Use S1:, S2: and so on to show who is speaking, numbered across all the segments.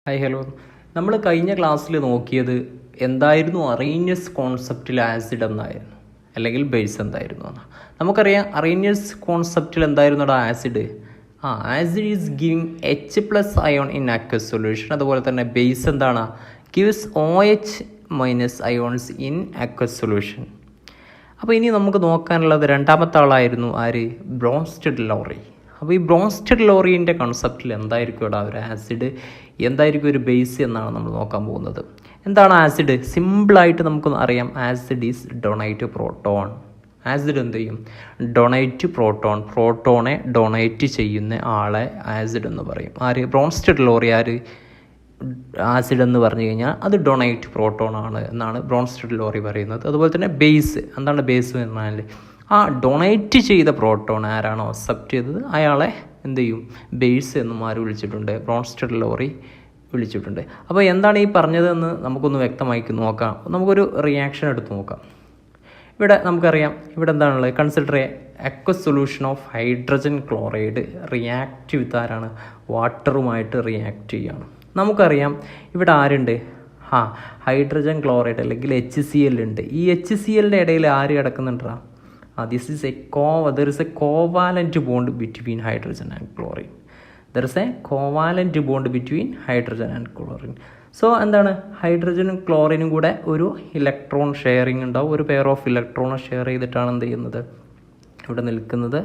S1: Hi hello. നമ്മൾ കഴിഞ്ഞ ക്ലാസ്സിൽ നോക്കിയത് എന്തായിരുന്നു അറീനിയസ് കോൺസെപ്റ്റിൽ ആസിഡ് എന്നായിരുന്നു, അല്ലെങ്കിൽ ബേസ് എന്തായിരുന്നു എന്ന്. നമുക്കറിയാം അറീനിയസ് കോൺസെപ്റ്റിൽ എന്തായിരുന്നു acid. Acid is giving H plus ion in aqueous solution. അതുപോലെ തന്നെ ബേസ് എന്താണ്, gives OH minus ions in aqueous solution. അപ്പോൾ ഇനി നമുക്ക് നോക്കാനുള്ളത് രണ്ടാമത്തെ ആളായിരുന്നു ആര്, ബ്രോൺസ്റ്റഡ് ലോറി. അപ്പോൾ ഈ ബ്രോൺസ്റ്റഡ് ലോറീൻ്റെ കൺസെപ്റ്റിൽ എന്തായിരിക്കും ഇവിടെ ഒരു ആസിഡ്, എന്തായിരിക്കും ഒരു ബേസ് എന്നാണ് നമ്മൾ നോക്കാൻ പോകുന്നത്. എന്താണ് ആസിഡ്? സിമ്പിളായിട്ട് നമുക്ക് അറിയാം, acid is donate proton. Acid എന്ത് ചെയ്യും? Donate proton. പ്രോട്ടോണെ ഡൊണേറ്റ് ചെയ്യുന്ന ആളെ ആസിഡ് എന്ന് പറയും. ആര്? Bronsted lorry. ആര്? ആസിഡ് എന്ന് പറഞ്ഞു കഴിഞ്ഞാൽ അത് ഡൊണേറ്റ് പ്രോട്ടോൺ ആണ് എന്നാണ് ബ്രോൺസ്റ്റഡ് ലോറി പറയുന്നത്. അതുപോലെ തന്നെ ബേസ്, എന്താണ് ബേസ് എന്ന് പറഞ്ഞാൽ ഡൊണേറ്റ് ചെയ്ത പ്രോട്ടോൺ ആരാണോ അക്സെപ്റ്റ് ചെയ്തത് അയാളെ എന്ത് ചെയ്യും? ബേസ് എന്നും ആര് വിളിച്ചിട്ടുണ്ട്? ബ്രോൺസ്റ്റഡ് ലോറി വിളിച്ചിട്ടുണ്ട്. അപ്പോൾ എന്താണ് ഈ പറഞ്ഞതെന്ന് നമുക്കൊന്ന് വ്യക്തമായി നോക്കാം. നമുക്കൊരു റിയാക്ഷൻ എടുത്ത് നോക്കാം. ഇവിടെ നമുക്കറിയാം, ഇവിടെ എന്താണുള്ളത്? Consider aqueous solution of hydrogen chloride react with ആരാണ്? വാട്ടറുമായിട്ട് റിയാക്റ്റ് ചെയ്യുകയാണ്. നമുക്കറിയാം ഇവിടെ ആരുണ്ട്? ഹൈഡ്രജൻ ക്ലോറൈഡ് അല്ലെങ്കിൽ HCl ഉണ്ട്. ഈ HClന്റെ ഇടയിൽ ആര് കിടക്കുന്നുണ്ടാ? This is there is a covalent bond between hydrogen and chlorine. There is a covalent bond between hydrogen and chlorine. So എന്താണ്? ഹൈഡ്രജനും ക്ലോറിനും കൂടെ ഒരു ഇലക്ട്രോൺ ഷെയറിങ് ഉണ്ടാവും. ഒരു പെയർ ഓഫ് ഇലക്ട്രോണെ ഷെയർ ചെയ്തിട്ടാണ് എന്ത് ചെയ്യുന്നത്? ഇവിടെ നിൽക്കുന്നത്.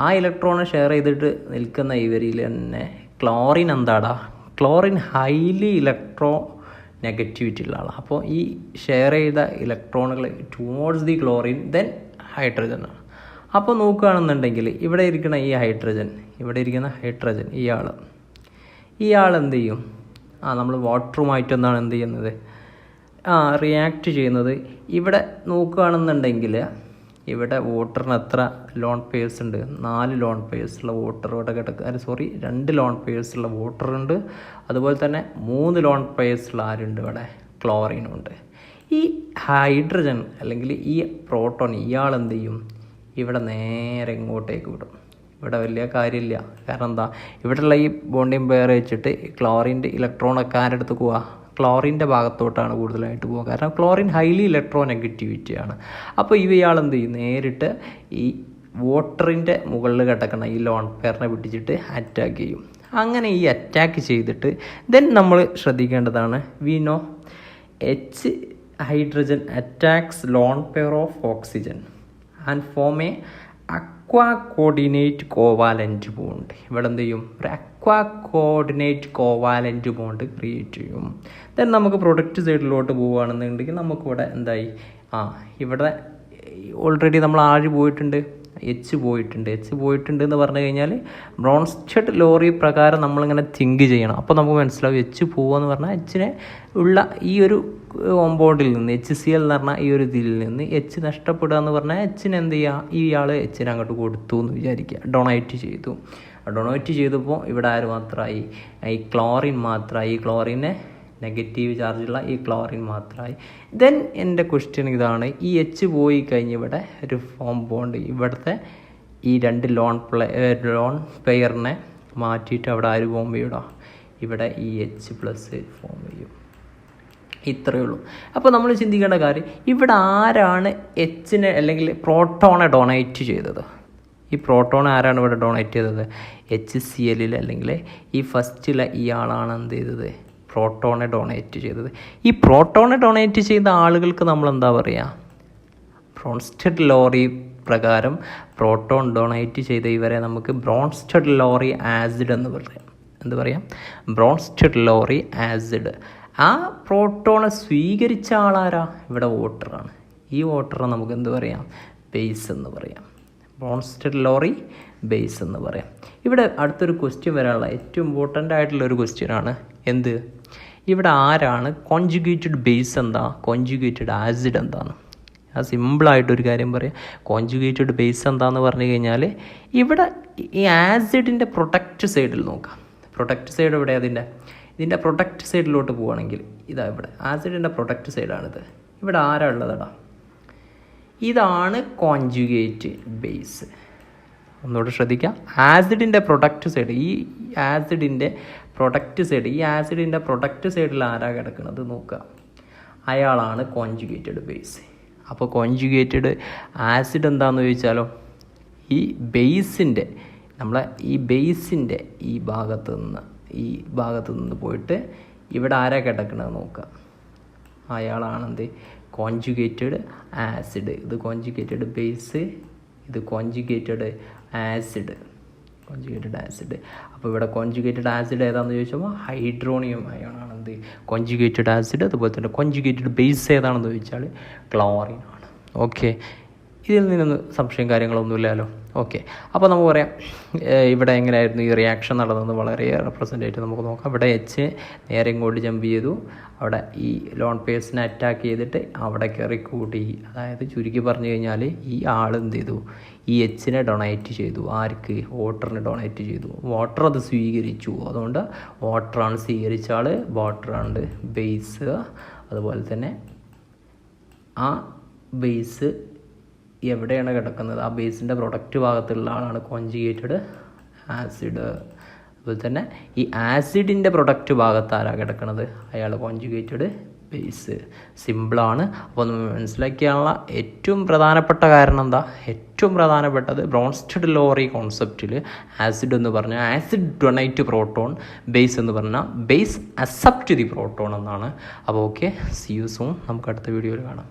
S1: ആ ഇലക്ട്രോണെ ഷെയർ ചെയ്തിട്ട് നിൽക്കുന്ന ഇവരിൽ തന്നെ ക്ലോറിൻ എന്താടാ? ക്ലോറിൻ ഹൈലി ഇലക്ട്രോ നെഗറ്റിവിറ്റി ഉള്ള ആളാണ്. അപ്പോൾ ഈ ഷെയർ ചെയ്ത ഇലക്ട്രോണുകൾ ടുവേർഡ്സ് ദി ക്ലോറിൻ ദെൻ ഹൈഡ്രജനാണ്. അപ്പോൾ നോക്കുകയാണെന്നുണ്ടെങ്കിൽ ഇവിടെ ഇരിക്കുന്ന ഈ ഹൈഡ്രജൻ, ഇവിടെ ഇരിക്കുന്ന ഹൈഡ്രജൻ, ഇയാൾ എന്ത് ചെയ്യും? നമ്മൾ വാട്ടറുമായിട്ട് എന്താണ് എന്ത് ചെയ്യുന്നത്? റിയാക്റ്റ് ചെയ്യുന്നത്. ഇവിടെ നോക്കുകയാണെന്നുണ്ടെങ്കിൽ ഇവിടെ വാട്ടറിന് എത്ര ലോൺ പെയർസ് ഉണ്ട്? 4 ലോൺ പെയർസുള്ള വാട്ടർ ഇവിടെ കിടക്കുക. 2 ലോൺ പെയർസുള്ള വാട്ടർ ഉണ്ട്. അതുപോലെ തന്നെ 3 ലോൺ പെയർസുള്ള ആരുണ്ട്? ഇവിടെ ക്ലോറിനുണ്ട്. ഈ ഹൈഡ്രജൻ അല്ലെങ്കിൽ ഈ പ്രോട്ടോൺ ഇയാൾ എന്ത് ചെയ്യും? ഇവിടെ നേരെ ഇങ്ങോട്ടേക്ക് വിടും. ഇവിടെ വലിയ കാര്യമില്ല. കാരണം എന്താ? ഇവിടെയുള്ള ഈ ബോണ്ടിങ് പെയർ വെച്ചിട്ട് ക്ലോറിൻ്റെ ഇലക്ട്രോണൊക്കെ ആരെടുത്ത് പോവുക? ക്ലോറിൻ്റെ ഭാഗത്തോട്ടാണ് കൂടുതലായിട്ട് പോവുക. കാരണം ക്ലോറിൻ ഹൈലി ഇലക്ട്രോ നെഗറ്റിവിറ്റിയാണ്. അപ്പോൾ ഇയാൾ എന്ത് ചെയ്യും? നേരിട്ട് ഈ വാട്ടറിൻ്റെ മുകളിൽ കിടക്കുന്ന ഈ ലോൺ പെയറിനെ പിടിച്ചിട്ട് അറ്റാക്ക് ചെയ്യും. അങ്ങനെ ഈ അറ്റാക്ക് ചെയ്തിട്ട് ദെൻ നമ്മൾ ശ്രദ്ധിക്കേണ്ടതാണ്, we know hydrogen attacks lone pair of oxygen and form a aqua coordinate covalent bond. ഇവിടെ എന്ത് ചെയ്യും? ഒരു aqua coordinate covalent bond create ചെയ്യും. ദെൻ നമുക്ക് പ്രൊഡക്റ്റ് സൈഡിലോട്ട് പോവുകയാണെന്നുണ്ടെങ്കിൽ നമുക്കിവിടെ എന്തായി? ഇവിടെ ഓൾറെഡി നമ്മൾ ആര് പോയിട്ടുണ്ട്? എച്ച് പോയിട്ടുണ്ട് എന്ന് പറഞ്ഞു കഴിഞ്ഞാൽ ബ്രോൺസ്റ്റഡ് ലോറി പ്രകാരം നമ്മളിങ്ങനെ തിങ്ക് ചെയ്യണം. അപ്പോൾ നമുക്ക് മനസ്സിലാവും എച്ച് പോവുകയെന്ന് പറഞ്ഞാൽ എച്ചിനെ ഉള്ള ഈ ഒരു കോമ്പൗണ്ടിൽ നിന്ന് HCl എന്ന് പറഞ്ഞാൽ ഈ ഒരു ഇതിൽ നിന്ന് എച്ച് നഷ്ടപ്പെടുക എന്ന് പറഞ്ഞാൽ എച്ചിന് എന്ത് ചെയ്യുക? ഇയാൾ എച്ചിനെ അങ്ങോട്ട് കൊടുത്തു എന്ന് വിചാരിക്കുക. ഡൊണേറ്റ് ചെയ്തപ്പോൾ ഇവിടെ ആര് മാത്രമായി? ഈ ക്ലോറിൻ മാത്രമായി. ഈ ക്ലോറിനെ നെഗറ്റീവ് ചാർജുള്ള ഈ ക്ലോറിൻ മാത്രമായി. ദെൻ എൻ്റെ ക്വസ്റ്റ്യൻ ഇതാണ്, ഈ എച്ച് പോയി കഴിഞ്ഞ് ഇവിടെ ഒരു ഫോം ബോണ്ട്, ഇവിടുത്തെ ഈ 2 ലോൺ പെയറിനെ മാറ്റിയിട്ട് അവിടെ ആര് ഫോം ചെയ്യൂടാ? ഇവിടെ ഈ H+ ഫോം ചെയ്യും. ഇത്രയേ ഉള്ളൂ. അപ്പോൾ നമ്മൾ ചിന്തിക്കേണ്ട കാര്യം, ഇവിടെ ആരാണ് എച്ചിനെ അല്ലെങ്കിൽ പ്രോട്ടോണെ ഡൊണേറ്റ് ചെയ്തത്? ഈ പ്രോട്ടോണെ ആരാണ് ഇവിടെ ഡൊണേറ്റ് ചെയ്തത്? HCl അല്ലെങ്കിൽ ഈ ഫസ്റ്റിലെ ഇയാളാണ് എന്ത് ചെയ്തത്? പ്രോട്ടോണെ ഡൊണേറ്റ് ചെയ്തത്. ഈ പ്രോട്ടോണെ ഡൊണേറ്റ് ചെയ്ത ആളുകൾക്ക് നമ്മൾ എന്താ പറയുക? ബ്രോൺസ്റ്റഡ് ലോറി പ്രകാരം പ്രോട്ടോൺ ഡൊണേറ്റ് ചെയ്ത ഇവരെ നമുക്ക് ബ്രോൺസ്റ്റഡ് ലോറി ആസിഡ് എന്ന് പറയാം. എന്ത് പറയാം? Bronsted lorry acid. ആ പ്രോട്ടോണെ സ്വീകരിച്ച ആളാരാ? ഇവിടെ വാട്ടറാണ്. ഈ വാട്ടറിനെ നമുക്ക് എന്ത് പറയാം? ബേസ് എന്ന് പറയാം. ബ്രോൺസ്റ്റഡ് ലോറി ബേസ് എന്ന് പറയാം. ഇവിടെ അടുത്തൊരു ക്വസ്റ്റ്യൻ വരാനുള്ള ഏറ്റവും ഇമ്പോർട്ടൻ്റ് ആയിട്ടുള്ളൊരു ക്വസ്റ്റ്യനാണ് എന്ത്? ഇവിടെ ആരാണ് കോൺജുഗേറ്റഡ് ബേസ് എന്താ? കോൺജുഗേറ്റഡ് ആസിഡ് എന്താണ്? സിമ്പിളായിട്ടൊരു കാര്യം പറയാം. കോൺജുഗേറ്റഡ് ബേസ് എന്താണെന്ന് പറഞ്ഞു കഴിഞ്ഞാൽ ഇവിടെ ഈ ആസിഡിൻ്റെ പ്രൊഡക്റ്റ് സൈഡിൽ നോക്കാം. പ്രൊഡക്റ്റ് സൈഡ് എവിടെ? ഇതിൻ്റെ പ്രൊഡക്റ്റ് സൈഡിലോട്ട് പോവുകയാണെങ്കിൽ ഇവിടെ ആസിഡിൻ്റെ പ്രൊഡക്റ്റ് സൈഡാണിത്. ഇവിടെ ആരാ ഉള്ളതടാ? ഇതാണ് കോൺജുഗേറ്റ് ബേസ്. ഒന്നുകൂടെ ശ്രദ്ധിക്കാം. ആസിഡിൻ്റെ പ്രൊഡക്റ്റ് സൈഡ്, ഈ ആസിഡിൻ്റെ പ്രൊഡക്റ്റ് സൈഡ്, ഈ ആസിഡിൻ്റെ പ്രൊഡക്റ്റ് സൈഡിൽ ആരാ കിടക്കുന്നത് നോക്കുക, അയാളാണ് കോൺജുഗേറ്റഡ് ബേസ്. അപ്പോൾ കോൺജുഗേറ്റഡ് ആസിഡ് എന്താണെന്ന് ചോദിച്ചാലോ, ഈ ബേസിൻ്റെ നമ്മളെ ഈ ബേസിൻ്റെ ഈ ഭാഗത്ത് നിന്ന് പോയിട്ട് ഇവിടെ ആരാ കിടക്കണത് നോക്കുക, അയാളാണെന്ത് കോൺജുഗേറ്റഡ് ആസിഡ്. ഇത് കോൺജുഗേറ്റഡ് ബേസ്, ഇത് കോൺജുഗേറ്റഡ് ആസിഡ്. അപ്പോൾ ഇവിടെ കോൺജുഗേറ്റഡ് ആസിഡ് ഏതാണെന്ന് ചോദിച്ചപ്പോൾ ഹൈഡ്രോണിയം അയോണാണ് എന്ത് കോൺജുഗേറ്റഡ് ആസിഡ്. അതുപോലെ തന്നെ കോൺജുഗേറ്റഡ് ബേസ് ഏതാണെന്ന് ചോദിച്ചാൽ ക്ലോറിൻ ആണ്. ഓക്കെ, ഇതിൽ നിന്നൊന്നും സംശയം കാര്യങ്ങളൊന്നുമില്ലല്ലോ. ഓക്കെ, അപ്പോൾ നമുക്ക് പറയാം ഇവിടെ എങ്ങനെയായിരുന്നു ഈ റിയാക്ഷൻ നടന്നത് വളരെ റെപ്രസെൻ്റ് നമുക്ക് നോക്കാം. ഇവിടെ എച്ച് നേരെ ഇങ്ങോട്ട് ജമ്പ് ചെയ്തു, അവിടെ ഈ ലോൺ പേഴ്സിനെ അറ്റാക്ക് ചെയ്തിട്ട് അവിടെ കയറി കൂടി. അതായത് ചുരുക്കി പറഞ്ഞു കഴിഞ്ഞാൽ ഈ ആൾ എന്ത് ചെയ്തു, ഈ എച്ചിനെ ഡൊണേറ്റ് ചെയ്തു. ആർക്ക്? വാട്ടറിന് ഡൊണേറ്റ് ചെയ്തു. വാട്ടർ അത് സ്വീകരിച്ചു. അതുകൊണ്ട് വാട്ടറാണ് സ്വീകരിച്ച ആൾ, വാട്ടറാണ് ബേസ്. അതുപോലെ തന്നെ ആ ബേസ് എവിടെയാണ് കിടക്കുന്നത്, ആ ബേസിൻ്റെ പ്രൊഡക്റ്റ് ഭാഗത്തുള്ള ആളാണ് കോൺജുഗേറ്റഡ് ആസിഡ്. അതുപോലെ തന്നെ ഈ ആസിഡിൻ്റെ പ്രൊഡക്റ്റ് ഭാഗത്ത് ആരാ കിടക്കുന്നത്, അയാൾ കോൺജുഗേറ്റഡ് ബേസ്. സിമ്പിളാണ്. അപ്പോൾ നമ്മൾ മനസ്സിലാക്കിയാനുള്ള ഏറ്റവും പ്രധാനപ്പെട്ട കാരണം എന്താ, ഏറ്റവും പ്രധാനപ്പെട്ടത് ബ്രോൺസ്റ്റഡ് ലോറി കോൺസെപ്റ്റിൽ ആസിഡ് എന്ന് പറഞ്ഞാൽ ആസിഡ് ഡൊണേറ്റ് പ്രോട്ടോൺ, ബേസ് എന്ന് പറഞ്ഞാൽ ബേസ് അക്സെപ്റ്റ് ദി പ്രോട്ടോൺ എന്നാണ്. അപ്പോൾ ഓക്കെ, സീ യു സൂൺ. നമുക്ക് അടുത്ത വീഡിയോയിൽ കാണാം.